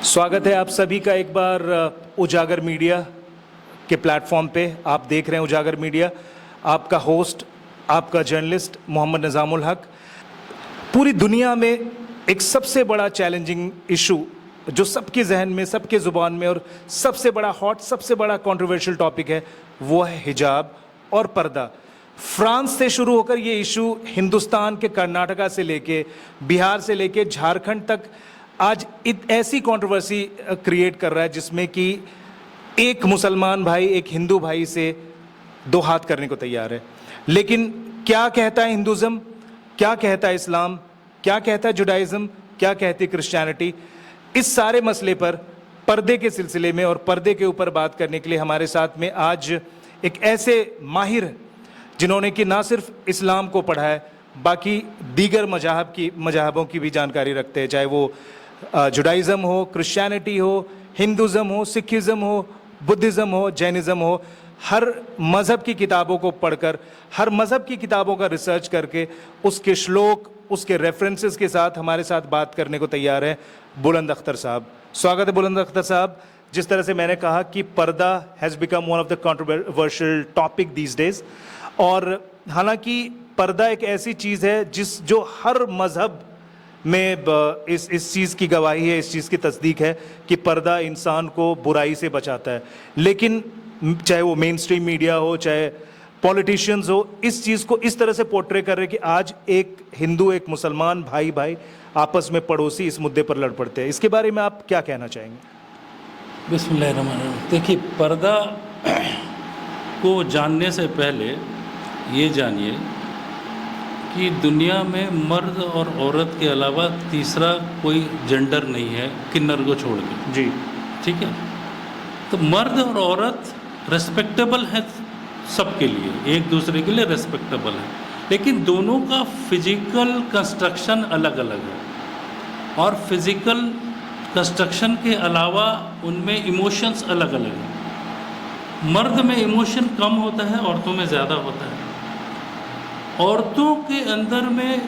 स्वागत है आप सभी का एक बार उजागर मीडिया के प्लेटफॉर्म पे। आप देख रहे हैं उजागर मीडिया। आपका होस्ट, आपका जर्नलिस्ट मोहम्मद निज़ामुल हक। पूरी दुनिया में एक सबसे बड़ा चैलेंजिंग इशू जो सबके जहन में, सबके ज़ुबान में और सबसे बड़ा हॉट, सबसे बड़ा कंट्रोवर्शियल टॉपिक है, वो है हिजाब और पर्दा। फ्रांस से शुरू होकर ये इशू हिंदुस्तान के कर्नाटका से लेके, बिहार से लेके झारखंड तक आज ऐसी कंट्रोवर्सी क्रिएट कर रहा है जिसमें कि एक मुसलमान भाई एक हिंदू भाई से दो हाथ करने को तैयार है। लेकिन क्या कहता है हिंदुज़म, क्या कहता है इस्लाम, क्या कहता है जुडाइज़म, क्या कहती है क्रिश्चियनिटी, इस सारे मसले पर पर्दे के सिलसिले में और पर्दे के ऊपर बात करने के लिए हमारे साथ में आज एक ऐसे माहिर जिन्होंने कि ना सिर्फ इस्लाम को पढ़ा है, बाकी दीगर मज़ाहबों की भी जानकारी रखते हैं, चाहे वो जुडाइज़म हो, क्रिश्चियनिटी हो, हिंदुज़म हो, सिखिज़म हो, बुद्धिज़्म हो, जैनिज़्म हो। हर मज़हब की किताबों को पढ़कर, हर मज़हब की किताबों का रिसर्च करके, उसके श्लोक, उसके रेफरेंसेस के साथ हमारे साथ बात करने को तैयार है बुलंद अख्तर साहब। स्वागत है बुलंद अख्तर साहब। जिस तरह से मैंने कहा कि पर्दा has become one of the controversial topic these days, और हालांकि पर्दा एक ऐसी चीज़ है जो हर मज़हब में इस चीज़ की गवाही है, इस चीज़ की तस्दीक है कि पर्दा इंसान को बुराई से बचाता है। लेकिन चाहे वो मेन स्ट्रीम मीडिया हो, चाहे पॉलिटिशियंस हो, इस चीज़ को इस तरह से पोर्ट्रे कर रहे कि आज एक हिंदू एक मुसलमान भाई भाई आपस में पड़ोसी इस मुद्दे पर लड़ पड़ते हैं। इसके बारे में आप क्या कहना चाहेंगे? बिस्मिल्लाहिर्रहमानिर्रहीम। देखिए, पर्दा को जानने से पहले ये जानिए कि दुनिया में मर्द और औरत के अलावा तीसरा कोई जेंडर नहीं है, किन्नर को छोड़ के। जी, ठीक है। तो मर्द और औरत रेस्पेक्टेबल है सबके लिए, एक दूसरे के लिए रेस्पेक्टेबल है, लेकिन दोनों का फिजिकल कंस्ट्रक्शन अलग अलग है, और फिजिकल कंस्ट्रक्शन के अलावा उनमें इमोशंस अलग अलग हैं। मर्द में इमोशन कम होता है, औरतों में ज़्यादा होता है। औरतों के अंदर में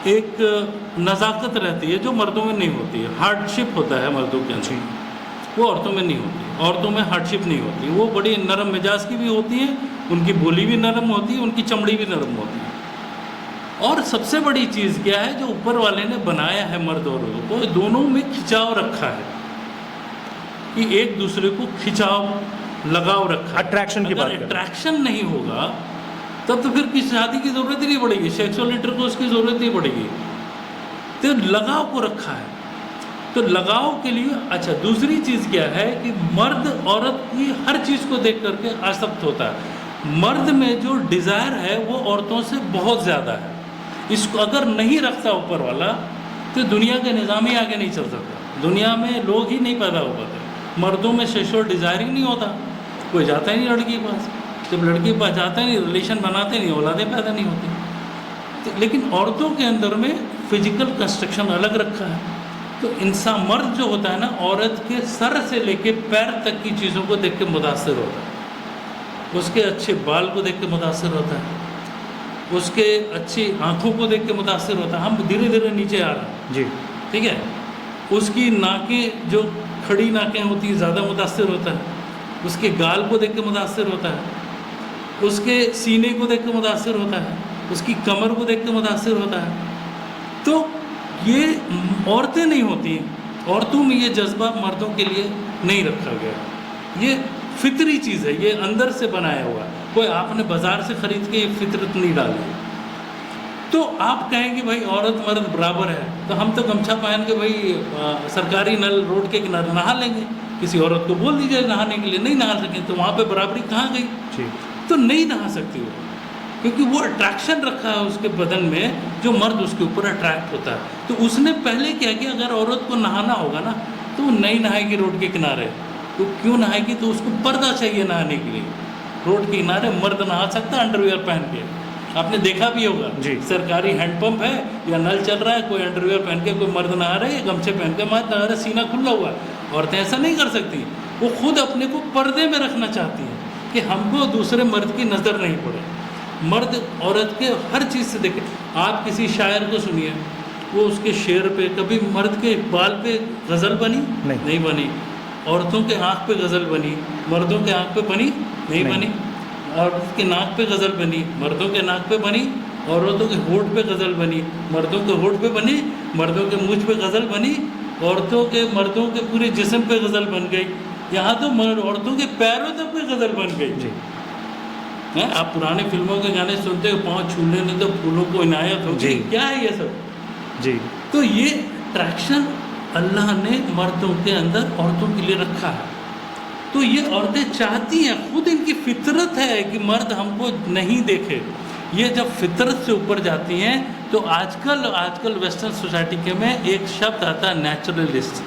एक नज़ाकत रहती है जो मर्दों में नहीं होती है। हार्डशिप होता है मर्दों के अंदर, वो औरतों में नहीं होती। औरतों में हार्डशिप नहीं होती, वो बड़ी नरम मिजाज की भी होती है, उनकी बोली भी नरम होती है, उनकी चमड़ी भी नरम होती है। और सबसे बड़ी चीज़ क्या है जो ऊपर वाले ने बनाया है मर्द और औरत को, दोनों में खिंचाव रखा है कि एक दूसरे को खिंचाव लगाव रखा। अट्रैक्शन की बात करें, अट्रैक्शन नहीं होगा तब तो फिर किसी शादी की ज़रूरत ही नहीं पड़ेगी, सेक्सुअल इंटरकोर्स की ज़रूरत नहीं पड़ेगी। तो लगाव को रखा है, तो लगाव के लिए अच्छा। दूसरी चीज़ क्या है कि मर्द औरत की हर चीज़ को देख करके आसक्त होता है। मर्द में जो डिज़ायर है वो औरतों से बहुत ज़्यादा है। इसको अगर नहीं रखता ऊपर वाला तो दुनिया का निज़ाम ही आगे नहीं चल सकता, दुनिया में लोग ही नहीं पैदा हो पाते। मर्दों में सेक्सुअल डिज़ायर ही नहीं होता, कोई जाता ही नहीं लड़की के पास। जब लड़की के पास जाता ही नहीं, रिलेशन बनाते नहीं, औलादें पैदा नहीं होती। तो लेकिन औरतों के अंदर में फिजिकल कंस्ट्रक्शन अलग रखा है। तो इंसान मर्द जो होता है ना, औरत के सर से लेके पैर तक की चीज़ों को देख के मुतासिर होता है, उसके अच्छे बाल को देख के मुतासिर होता है, उसके अच्छी आँखों को देख के मुतासिर होता है। हम धीरे धीरे नीचे आ रहे हैं जी, ठीक है। उसकी नाकें जो खड़ी नाकें होती हैं ज़्यादा मुतासिर होता है, उसके गाल को देख के मुतासिर होता है, उसके सीने को देख के मुतासिर होता है, उसकी कमर को देख के मुतासिर होता है। तो ये औरतें नहीं होती हैं, औरतों में ये जज्बा मर्दों के लिए नहीं रखा गया। ये फितरी चीज़ है, ये अंदर से बनाया हुआ। कोई आपने बाज़ार से ख़रीद के ये फितरत नहीं डाली। तो आप कहेंगे भाई औरत मर्द बराबर है, तो हम तो गमछा पहन के भाई सरकारी नल रोड के किनारे नहा लेंगे। किसी औरत को बोल दीजिए नहाने के लिए, नहीं नहा सकें तो वहाँ पे बराबरी कहाँ गई? जी। तो नहीं नहा सकती वो, क्योंकि वो अट्रैक्शन रखा है उसके बदन में जो मर्द उसके ऊपर अट्रैक्ट होता है। तो उसने पहले क्या किया, अगर औरत को नहाना होगा ना तो वो नहीं नहाएगी रोड के किनारे। तो क्यों नहाएगी? तो उसको पर्दा चाहिए नहाने के लिए। रोड के किनारे मर्द नहा सकता है अंडरवियर पहन के, आपने देखा भी होगा जी। सरकारी हैंडपंप है या नल चल रहा है, कोई अंडरवियर पहन के कोई मर्द नहा रहा है या गमछे पहन के मर्द नहा रहा है, सीना खुला हुआ है। औरतें ऐसा नहीं कर सकती, वो खुद अपने को पर्दे में रखना चाहती हैं कि हमको दूसरे मर्द की नज़र नहीं पड़े। मर्द औरत के हर चीज़ से देखे। आप किसी शायर को सुनिए, वो उसके शेर पे, कभी मर्द के बाल पे गज़ल बनी? नहीं। बनी। औरतों के आँख पे गज़ल बनी, मर्दों के आँख पे बनी? नहीं बनी। औरत के नाक पे गज़ल बनी, मर्दों के नाक पे बनी। औरतों के होठ पे गज़ल बनी, मर्दों के होठ पे बनी। मर्दों के मुँह पे गज़ल बनी, औरतों के मर्दों के पूरे जिस्म पे गज़ल बन गई। यहाँ तो औरतों के पैरों तक पे गज़ल बन गई जी। हैं? आप पुराने फिल्मों के गाने सुनते हो, पाँव छूने नहीं तो फूलों को इनायत होगी, जी। क्या है ये सब? जी। तो ये अट्रैक्शन अल्लाह ने मर्दों के अंदर औरतों के लिए रखा है। तो ये औरतें चाहती हैं, खुद इनकी फितरत है कि मर्द हमको नहीं देखे। ये जब फितरत से ऊपर जाती हैं तो आजकल वेस्टर्न सोसाइटी के में एक शब्द आता है नेचुरलिस्ट।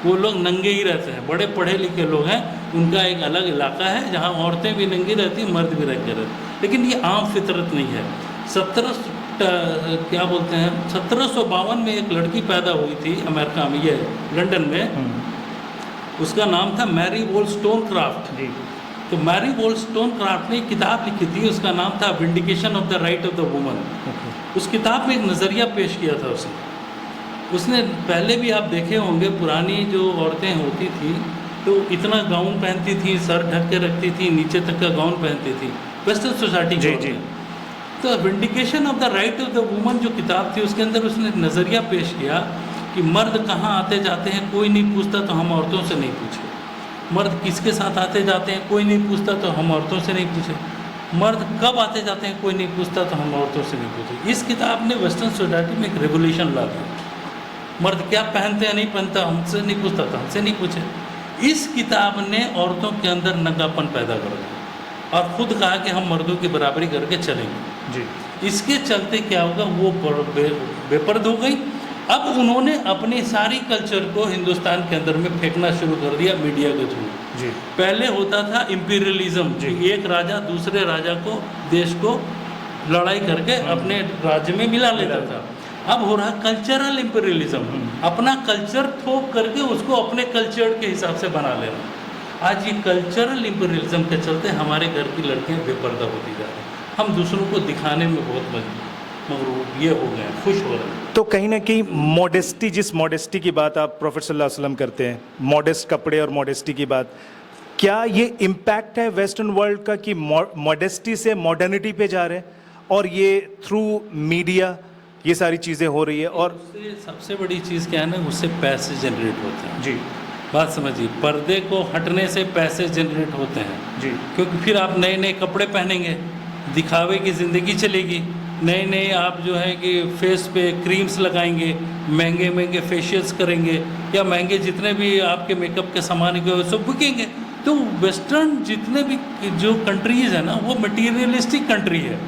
वो लोग नंगे ही रहते हैं, बड़े पढ़े लिखे लोग हैं, उनका एक अलग इलाका है जहाँ औरतें भी नंगी रहती हैं, मर्द भी नंगे रहते हैं। लेकिन ये आम फितरत नहीं है। 1752 में एक लड़की पैदा हुई थी अमेरिका में, ये लंदन में। उसका नाम था मैरी वोllstonecraft। जी। तो मैरी वोllstonecraft ने एक किताब लिखी थी, उसका नाम था vindication of the right of the woman. उस किताब में एक नज़रिया पेश किया था उसने पहले भी आप देखे होंगे, पुरानी जो औरतें होती थी तो इतना गाउन पहनती थी, सर ढक के रखती थी, नीचे तक का गाउन पहनती थी, वेस्टर्न सोसाइटी की औरतें। तो vindication of the right of the woman जो किताब थी, उसके अंदर उसने नज़रिया पेश किया कि मर्द कहाँ आते जाते हैं कोई नहीं पूछता, तो हम औरतों से नहीं पूछे। मर्द किसके साथ आते जाते हैं कोई नहीं पूछता, तो हम औरतों से नहीं पूछे। मर्द कब आते जाते हैं कोई नहीं पूछता, तो हम औरतों से नहीं पूछे। इस किताब ने वेस्टर्न सोसाइटी में एक रेवोल्यूशन ला दिया। मर्द क्या पहनते हैं नहीं पहनता, हमसे नहीं पूछता, तो हमसे नहीं पूछे। इस किताब ने औरतों के अंदर नंगापन पैदा कर दिया और खुद कहा कि हम मर्दों की बराबरी करके चलेंगे। जी। इसके चलते क्या होगा, वो बेपर्द हो गई। अब उन्होंने अपनी सारी कल्चर को हिंदुस्तान के अंदर में फेंकना शुरू कर दिया मीडिया के थ्रू। जी। पहले होता था इम्पीरियलिज्म, एक राजा दूसरे राजा को, देश को लड़ाई करके अपने राज्य में मिला लेता था। अब हो रहा कल्चरल इम्पीरियलिज्म, अपना कल्चर थोप करके उसको अपने कल्चर के हिसाब से बना लेना। आज ये कल्चरल इम्पीरियलिज्म के चलते हमारे घर की लड़कियां बेपर्दा होती जा रही हैं। हम दूसरों को दिखाने में बहुत मगरूर ये हो गए हैं, खुश हो रहे हैं। तो कहीं ना कहीं मॉडेस्टी, जिस मॉडेस्टी की बात आप प्रोफेट सल्लल्लाहु अलैहि वसल्लम करते हैं, मॉडेस्ट कपड़े और मॉडेस्टी की बात, क्या ये इम्पैक्ट है वेस्टर्न वर्ल्ड का कि मॉडेस्टी से मॉडर्निटी पे जा रहे हैं और ये थ्रू मीडिया ये सारी चीज़ें हो रही है? और उससे सबसे बड़ी चीज़ क्या है ना, उससे पैसे जनरेट होते हैं। जी। बात समझिए, पर्दे को हटने से पैसे जनरेट होते हैं। जी। क्योंकि फिर आप नए नए कपड़े पहनेंगे, दिखावे की ज़िंदगी चलेगी। नए नए आप जो है कि फेस पे क्रीम्स लगाएंगे, महंगे महंगे फेशियल्स करेंगे, या महंगे जितने भी आपके मेकअप के सामान के सब बिकेंगे। तो वेस्टर्न जितने भी जो कंट्रीज़ है ना, वो मटीरियलिस्टिक कंट्री है,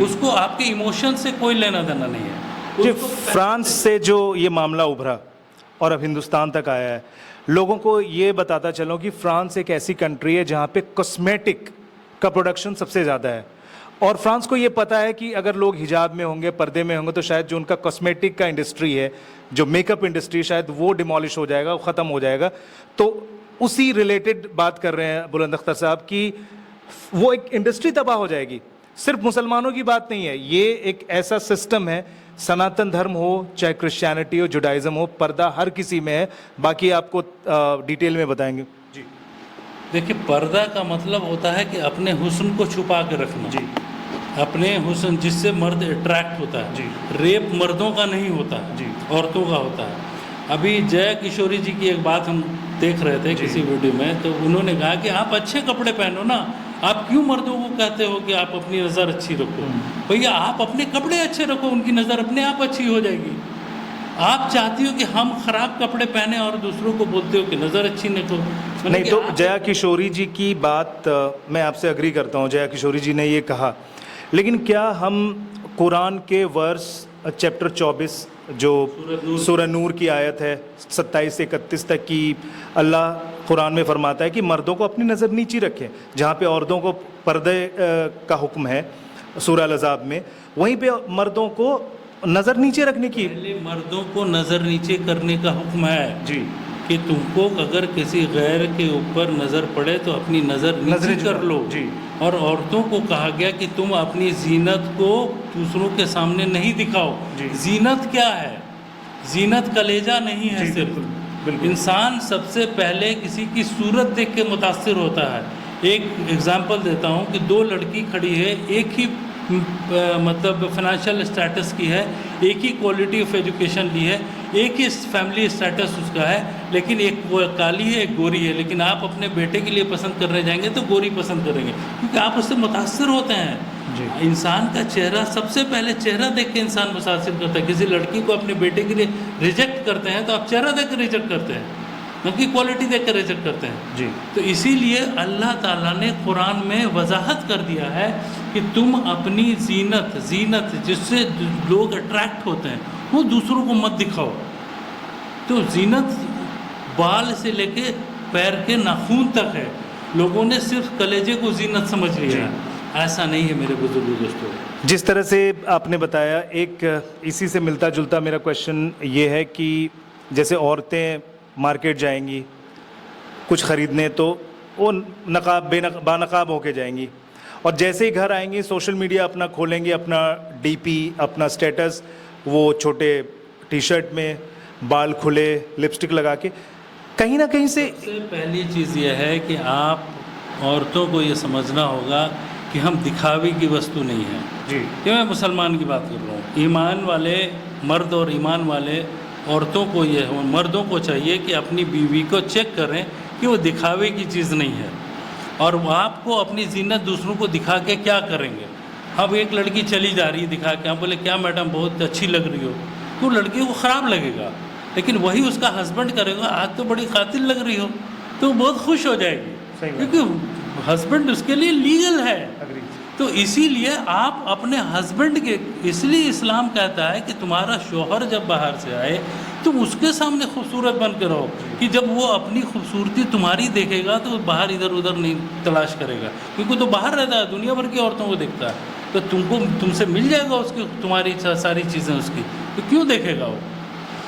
उसको आपके इमोशन से कोई लेना देना नहीं है। जी। फ्रांस से जो ये मामला उभरा और अब हिंदुस्तान तक आया है, लोगों को ये बताता चलो कि फ्रांस एक ऐसी कंट्री है जहाँ पे कॉस्मेटिक का प्रोडक्शन सबसे ज़्यादा है। और फ्रांस को ये पता है कि अगर लोग हिजाब में होंगे, पर्दे में होंगे, तो शायद जो उनका कॉस्मेटिक का इंडस्ट्री है, जो मेकअप इंडस्ट्री, शायद वो डिमोलिश हो जाएगा, वो ख़त्म हो जाएगा। तो उसी रिलेटेड बात कर रहे हैं बुलंद अख्तर साहब कि वो एक इंडस्ट्री तबाह हो जाएगी। सिर्फ मुसलमानों की बात नहीं है, ये एक ऐसा सिस्टम है, सनातन धर्म हो, चाहे क्रिश्चियनिटी हो, जुडाइज़म हो, पर्दा हर किसी में है। बाकी आपको डिटेल में बताएंगे। जी। देखिए, पर्दा का मतलब होता है कि अपने हुस्न को छुपा के रखना। जी। अपने हुस्न, जिससे मर्द अट्रैक्ट होता है। जी। रेप मर्दों का नहीं होता है, जी, औरतों का होता है। अभी जय किशोरी जी की एक बात हम देख रहे थे किसी वीडियो में, तो उन्होंने कहा कि आप अच्छे कपड़े पहनो ना, आप क्यों मर्दों को कहते हो कि आप अपनी नज़र अच्छी रखो? भैया, आप अपने कपड़े अच्छे रखो, उनकी नज़र अपने आप अच्छी हो जाएगी। आप चाहती हो कि हम खराब कपड़े पहने और दूसरों को बोलते हो कि नज़र अच्छी न करो। नहीं, तो जया किशोरी जी की बात मैं आपसे अग्री करता हूँ, जया किशोरी जी ने ये कहा, लेकिन क्या हम कुरान के वर्स चैप्टर 24 जो सूरह नूर की आयत है 27 से 31 तक की, अल्लाह कुरान में फरमाता है कि मर्दों को अपनी नज़र नीची रखें, जहाँ पे औरतों को पर्दे का हुक्म है सूरह अल-अज़ाब में, वहीं पे मर्दों को नज़र नीचे रखने की। पहले मर्दों को नज़र नीचे करने का हुक्म है जी, कि तुमको अगर किसी गैर के ऊपर नज़र पड़े तो अपनी नज़र नीचे कर लो। जी। और औरतों को कहा गया कि तुम अपनी जीनत को दूसरों के सामने नहीं दिखाओ। जी। जीनत क्या है? जीनत कलेजा नहीं है जी, सिर्फ। बिल्कुल। इंसान सबसे पहले किसी की सूरत देख के मुतासिर होता है। एक एग्जांपल देता हूँ कि दो लड़की खड़ी है, एक ही मतलब फाइनेंशियल स्टेटस की है, एक ही क्वालिटी ऑफ एजुकेशन ली है, एक ही फैमिली स्टेटस उसका है, लेकिन एक वो काली है एक गोरी है। लेकिन आप अपने बेटे के लिए पसंद करने जाएंगे तो गोरी पसंद करेंगे, क्योंकि आप उससे मुतासिर होते हैं। इंसान का चेहरा, सबसे पहले चेहरा देख के इंसान मुतासिर करता है। किसी लड़की को अपने बेटे के लिए रिजेक्ट करते हैं तो आप चेहरा देख कर रिजेक्ट करते हैं, उनकी क्वालिटी देख कर रिजेक्ट करते हैं। जी। तो इसीलिए अल्लाह ताला ने कुरान में वजाहत कर दिया है कि तुम अपनी जीनत जिससे लोग अट्रैक्ट होते हैं वो दूसरों को मत दिखाओ। तो जीनत बाल से लेके पैर के नाखून तक है। लोगों ने सिर्फ कलेजे को जीनत समझ लिया है, ऐसा नहीं है मेरे बुजुर्ग दोस्तों। जिस तरह से आपने बताया, एक इसी से मिलता जुलता मेरा क्वेश्चन ये है कि जैसे औरतें मार्केट जाएंगी कुछ ख़रीदने तो वो बानकाब होके जाएंगी, और जैसे ही घर आएंगी सोशल मीडिया अपना खोलेंगी, अपना डीपी, अपना स्टेटस, वो छोटे टी शर्ट में, बाल खुले, लिपस्टिक लगा के, कहीं ना कहीं से सबसे पहली चीज़ यह है कि आप औरतों को ये समझना होगा कि हम दिखावे की वस्तु नहीं हैं। जी। कि मैं मुसलमान की बात कर रहा हूँ, ईमान वाले मर्द और ईमान वाले औरतों को मर्दों को चाहिए कि अपनी बीवी को चेक करें कि वो दिखावे की चीज़ नहीं है। और वो आपको अपनी जीनत दूसरों को दिखा के क्या करेंगे। अब एक लड़की चली जा रही है दिखा के, आप बोले क्या मैडम बहुत अच्छी लग रही हो, तो लड़की को ख़राब लगेगा। लेकिन वही उसका हस्बैंड करेगा, आज तो बड़ी कातिल लग रही हो, तो वो बहुत खुश हो जाएगी, क्योंकि हस्बैंड उसके लिए लीगल है। तो इसीलिए आप अपने हस्बैंड के, इसलिए इस्लाम कहता है कि तुम्हारा शौहर जब बाहर से आए तुम उसके सामने खूबसूरत बन के रहो, कि जब वो अपनी खूबसूरती तुम्हारी देखेगा तो बाहर इधर उधर नहीं तलाश करेगा, क्योंकि तो बाहर रहता है, दुनिया भर की औरतों को देखता है, तो तुमसे मिल जाएगा उसकी, तुम्हारी सारी चीज़ें उसकी, तो क्यों देखेगा वो।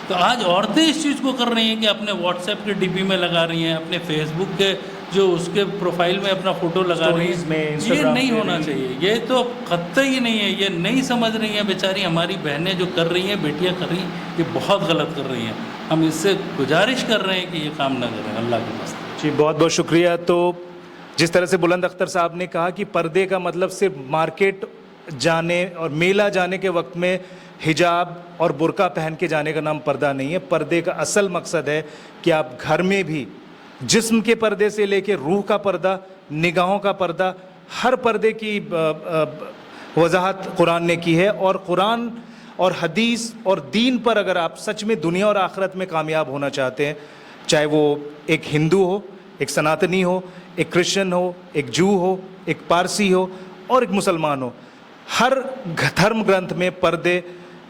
तो आज औरतें इस चीज़ को कर रही हैं कि अपने व्हाट्सएप के डीपी में लगा रही हैं, अपने फेसबुक के जो उसके प्रोफाइल में अपना फ़ोटो लगा रही हैं। ये नहीं होना चाहिए, ये तो कतई ही नहीं है। ये नहीं समझ रही हैं बेचारी हमारी बहनें जो कर रही हैं, बेटियां कर रही हैं, ये बहुत गलत कर रही हैं। हम इससे गुजारिश कर रहे हैं कि ये काम ना करें, अल्लाह के वास्ते। जी, बहुत बहुत शुक्रिया। तो जिस तरह से बुलंद अख्तर साहब ने कहा कि पर्दे का मतलब सिर्फ मार्केट जाने और मेला जाने के वक्त में हिजाब और बुर्का पहन के जाने का नाम पर्दा नहीं है। पर्दे का असल मकसद है कि आप घर में भी जिस्म के पर्दे से लेके रूह का पर्दा, निगाहों का पर्दा, हर पर्दे की वजाहत कुरान ने की है। और कुरान और हदीस और दीन पर अगर आप सच में दुनिया और आखिरत में कामयाब होना चाहते हैं, चाहे वो एक हिंदू हो, एक सनातनी हो, एक क्रिश्चियन हो, एक जू हो, एक पारसी हो और एक मुसलमान हो, हर धर्म ग्रंथ में पर्दे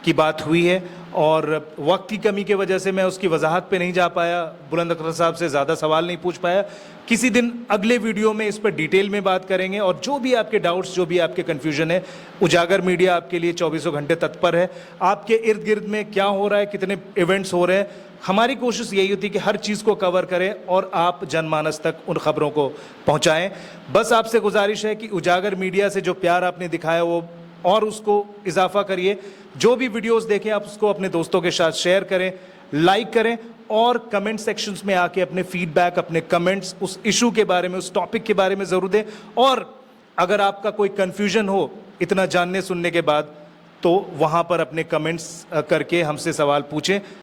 की बात हुई है। और वक्त की कमी की वजह से मैं उसकी वजाहत पे नहीं जा पाया, बुलंद अख्तर साहब से ज़्यादा सवाल नहीं पूछ पाया। किसी दिन अगले वीडियो में इस पर डिटेल में बात करेंगे, और जो भी आपके डाउट्स, जो भी आपके कन्फ्यूजन है, उजागर मीडिया आपके लिए 24 घंटे तत्पर है। आपके इर्द गिर्द में क्या हो रहा है, कितने इवेंट्स हो रहे हैं, हमारी कोशिश यही होती है कि हर चीज़ को कवर करें और आप जनमानस तक उन खबरों को पहुँचाएँ। बस आपसे गुजारिश है कि उजागर मीडिया से जो प्यार आपने दिखाया वो और उसको इजाफा करिए। जो भी वीडियोस देखें आप उसको अपने दोस्तों के साथ शेयर करें, लाइक करें, और कमेंट सेक्शंस में आके अपने फीडबैक, अपने कमेंट्स उस इशू के बारे में, उस टॉपिक के बारे में ज़रूर दें। और अगर आपका कोई कन्फ्यूजन हो इतना जानने सुनने के बाद, तो वहाँ पर अपने कमेंट्स करके हमसे सवाल पूछें।